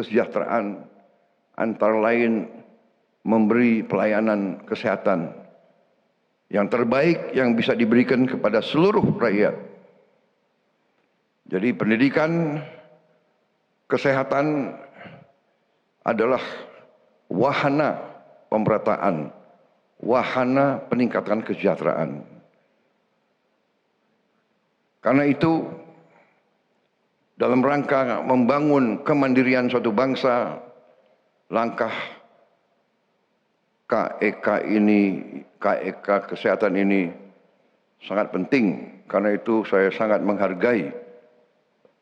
kesejahteraan, antara lain memberi pelayanan kesehatan yang terbaik yang bisa diberikan kepada seluruh rakyat. Jadi pendidikan, kesehatan adalah wahana pemerataan, wahana peningkatan kesejahteraan. Karena itu, dalam rangka membangun kemandirian suatu bangsa, langkah KEK kesehatan ini sangat penting. Karena itu saya sangat menghargai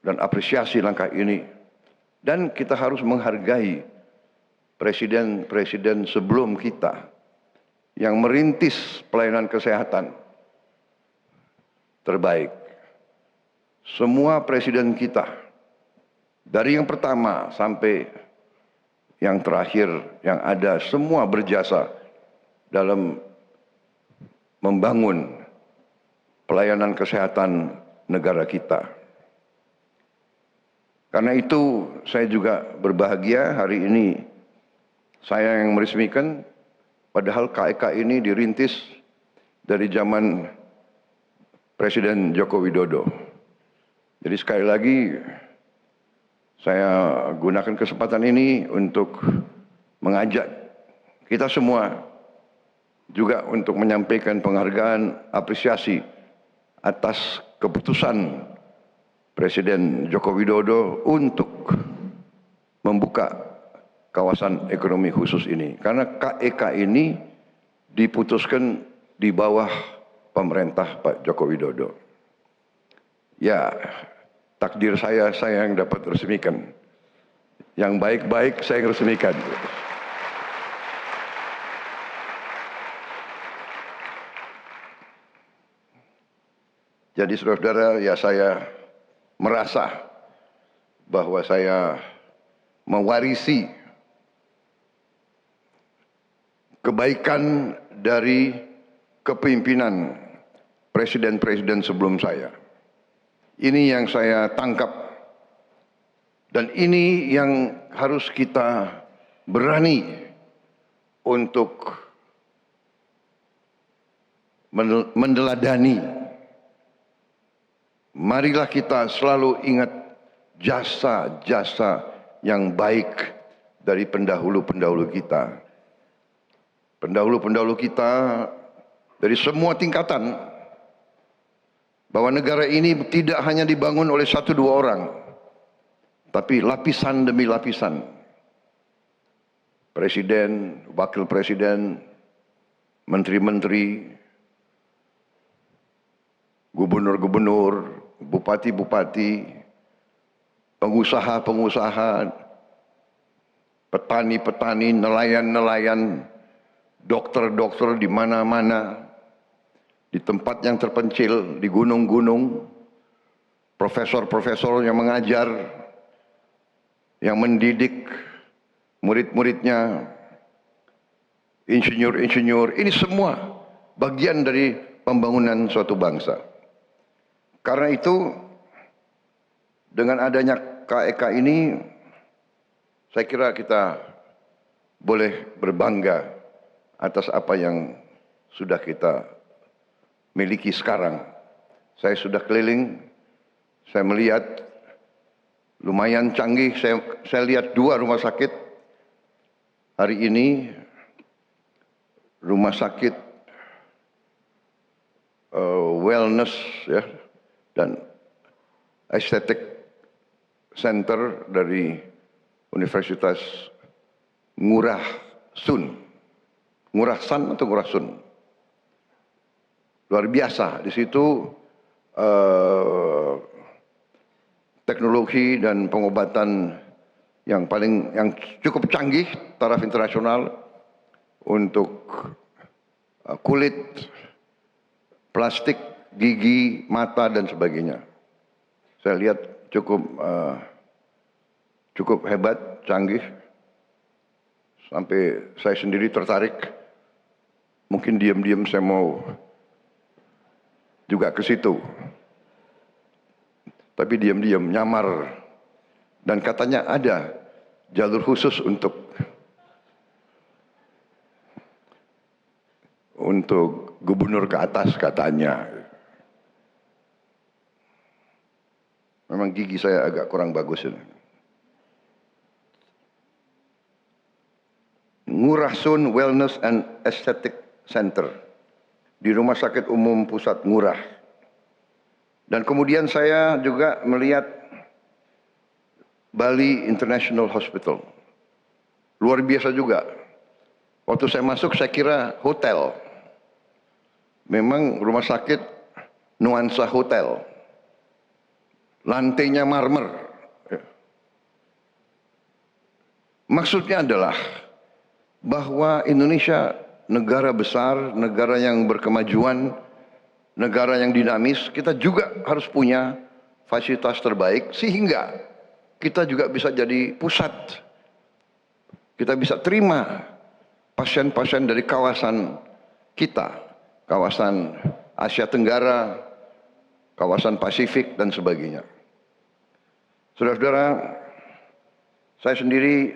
dan apresiasi langkah ini. Dan kita harus menghargai presiden-presiden sebelum kita yang merintis pelayanan kesehatan terbaik. Semua presiden kita, dari yang pertama sampai yang terakhir yang ada, semua berjasa dalam membangun pelayanan kesehatan negara kita. Karena itu saya juga berbahagia hari ini saya yang meresmikan, padahal KEK ini dirintis dari zaman Presiden Joko Widodo. Jadi sekali lagi saya gunakan kesempatan ini untuk mengajak kita semua juga untuk menyampaikan penghargaan, apresiasi atas keputusan Presiden Joko Widodo untuk membuka kawasan ekonomi khusus ini. Karena KEK ini diputuskan di bawah pemerintah Pak Joko Widodo. Ya, takdir saya yang dapat resmikan. Yang baik-baik saya resmikan. Jadi saudara-saudara, ya saya merasa bahwa saya mewarisi kebaikan dari kepemimpinan presiden-presiden sebelum saya. Ini yang saya tangkap dan ini yang harus kita berani untuk mendeladani. Marilah kita selalu ingat jasa-jasa yang baik dari pendahulu-pendahulu kita. Pendahulu-pendahulu kita dari semua tingkatan, bahwa negara ini tidak hanya dibangun oleh satu dua orang, tapi lapisan demi lapisan. Presiden, wakil presiden, menteri-menteri, gubernur-gubernur, bupati-bupati, pengusaha-pengusaha, petani-petani, nelayan-nelayan, dokter-dokter di mana-mana, di tempat yang terpencil, di gunung-gunung, profesor-profesor yang mengajar, yang mendidik murid-muridnya, insinyur-insinyur, ini semua bagian dari pembangunan suatu bangsa. Karena itu, dengan adanya KEK ini, saya kira kita boleh berbangga atas apa yang sudah kita miliki sekarang. Saya sudah keliling, saya melihat lumayan canggih. Saya lihat 2 rumah sakit hari ini, rumah sakit wellness ya, dan aesthetic center dari Universitas Ngurah Sun. Ngurah San atau Ngurah Sun? Luar biasa. Di situ teknologi dan pengobatan yang cukup canggih taraf internasional untuk kulit, plastik, gigi, mata dan sebagainya. Saya lihat cukup hebat, canggih. Sampai saya sendiri tertarik. Mungkin diam-diam saya mau juga ke situ, tapi diam-diam nyamar, dan katanya ada jalur khusus untuk gubernur ke atas katanya. Memang gigi saya agak kurang bagus ini. Ngurah Sun Wellness and Aesthetic Center di Rumah Sakit Umum Pusat Ngurah. Dan kemudian saya juga melihat Bali International Hospital. Luar biasa juga. Waktu saya masuk saya kira hotel. Memang rumah sakit nuansa hotel. Lantainya marmer. Maksudnya adalah bahwa Indonesia negara besar, negara yang berkemajuan, negara yang dinamis, kita juga harus punya fasilitas terbaik sehingga kita juga bisa jadi pusat. Kita bisa terima pasien-pasien dari kawasan kita, kawasan Asia Tenggara, kawasan Pasifik dan sebagainya. Saudara-saudara, saya sendiri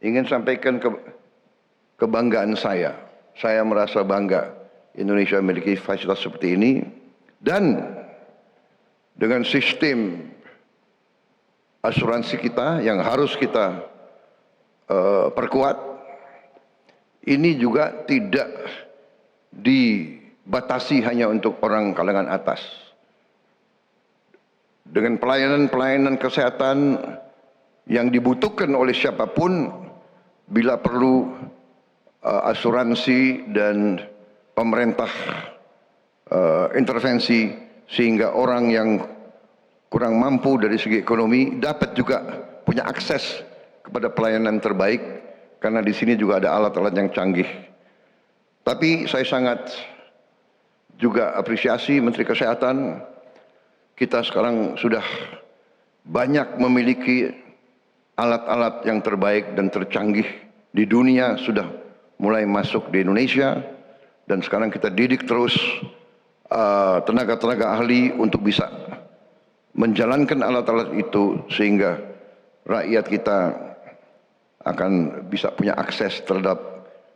ingin sampaikan kebanggaan saya. Saya merasa bangga Indonesia memiliki fasilitas seperti ini. Dan dengan sistem asuransi kita yang harus kita perkuat, ini juga tidak dibatasi hanya untuk orang kalangan atas. Dengan pelayanan-pelayanan kesehatan yang dibutuhkan oleh siapapun, bila perlu asuransi dan pemerintah intervensi sehingga orang yang kurang mampu dari segi ekonomi dapat juga punya akses kepada pelayanan terbaik, karena di sini juga ada alat-alat yang canggih. Tapi saya sangat juga apresiasi Menteri Kesehatan, kita sekarang sudah banyak memiliki alat-alat yang terbaik dan tercanggih di dunia, sudah mulai masuk di Indonesia, dan sekarang kita didik terus tenaga-tenaga ahli untuk bisa menjalankan alat-alat itu sehingga rakyat kita akan bisa punya akses terhadap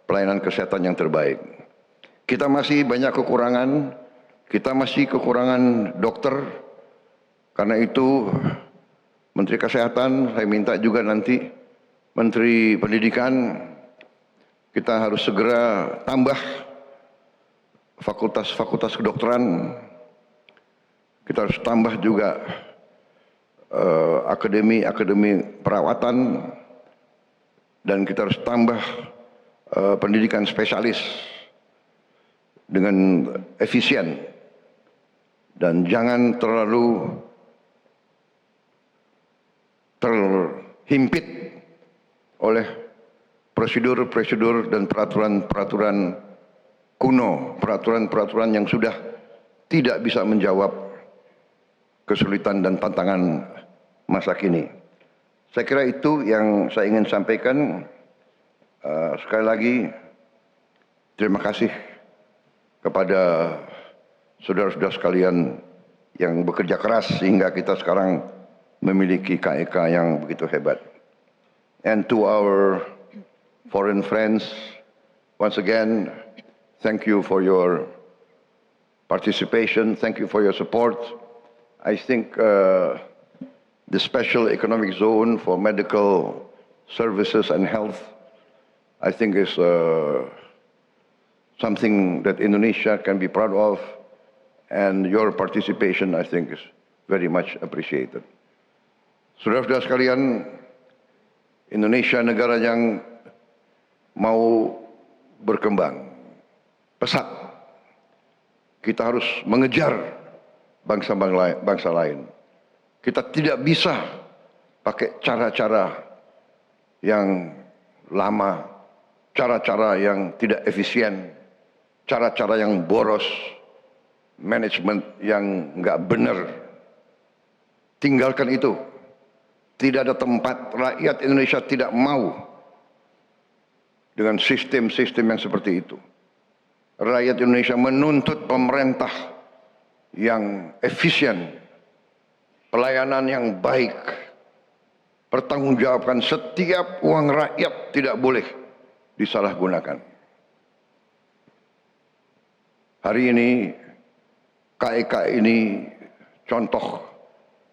pelayanan kesehatan yang terbaik. Kita masih banyak kekurangan, kita masih kekurangan dokter. Karena itu Menteri Kesehatan, saya minta juga nanti Menteri Pendidikan, kita harus segera tambah fakultas-fakultas kedokteran. Kita harus tambah juga akademi-akademi perawatan, dan kita harus tambah pendidikan spesialis dengan efisien, dan jangan terlalu terhimpit oleh prosedur-prosedur dan peraturan-peraturan kuno, peraturan-peraturan yang sudah tidak bisa menjawab kesulitan dan tantangan masa kini. Saya kira itu yang saya ingin sampaikan. Sekali lagi, terima kasih kepada saudara-saudara sekalian yang bekerja keras sehingga kita sekarang memiliki KEK yang begitu hebat. And to our foreign friends, once again, thank you for your participation, thank you for your support. I think the special economic zone for medical services and health, I think is something that Indonesia can be proud of, and your participation, I think, is very much appreciated. Saudara-saudara sekalian, Indonesia negara yang mau berkembang pesat. Kita harus mengejar bangsa lain. Kita tidak bisa pakai cara-cara yang lama, cara-cara yang tidak efisien, cara-cara yang boros, manajemen yang nggak benar. Tinggalkan itu. Tidak ada tempat, rakyat Indonesia tidak mau dengan sistem-sistem yang seperti itu. Rakyat Indonesia menuntut pemerintah yang efisien, pelayanan yang baik, pertanggungjawabkan setiap uang rakyat, tidak boleh disalahgunakan. Hari ini KEK ini contoh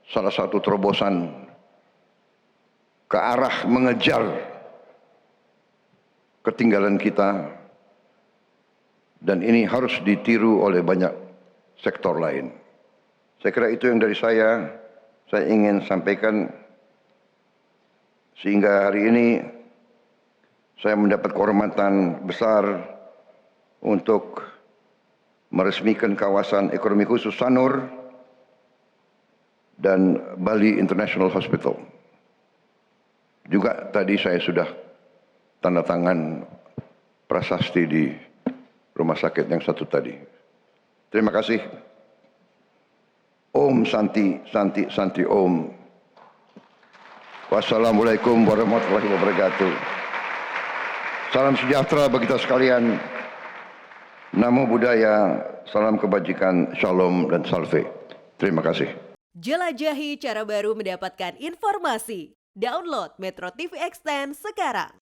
salah satu terobosan ke arah mengejar ketinggalan kita, dan ini harus ditiru oleh banyak sektor lain. Saya kira itu yang dari saya ingin sampaikan, sehingga hari ini saya mendapat kehormatan besar untuk meresmikan kawasan ekonomi khusus Sanur dan Bali International Hospital. Juga tadi saya sudah tanda tangan prasasti di rumah sakit yang satu tadi. Terima kasih. Om Santi, Santi, Santi Om. Wassalamualaikum warahmatullahi wabarakatuh. Salam sejahtera bagi kita sekalian. Namo Buddhaya, salam kebajikan, shalom dan salve. Terima kasih. Jelajahi cara baru mendapatkan informasi. Download Metro TV Extend sekarang.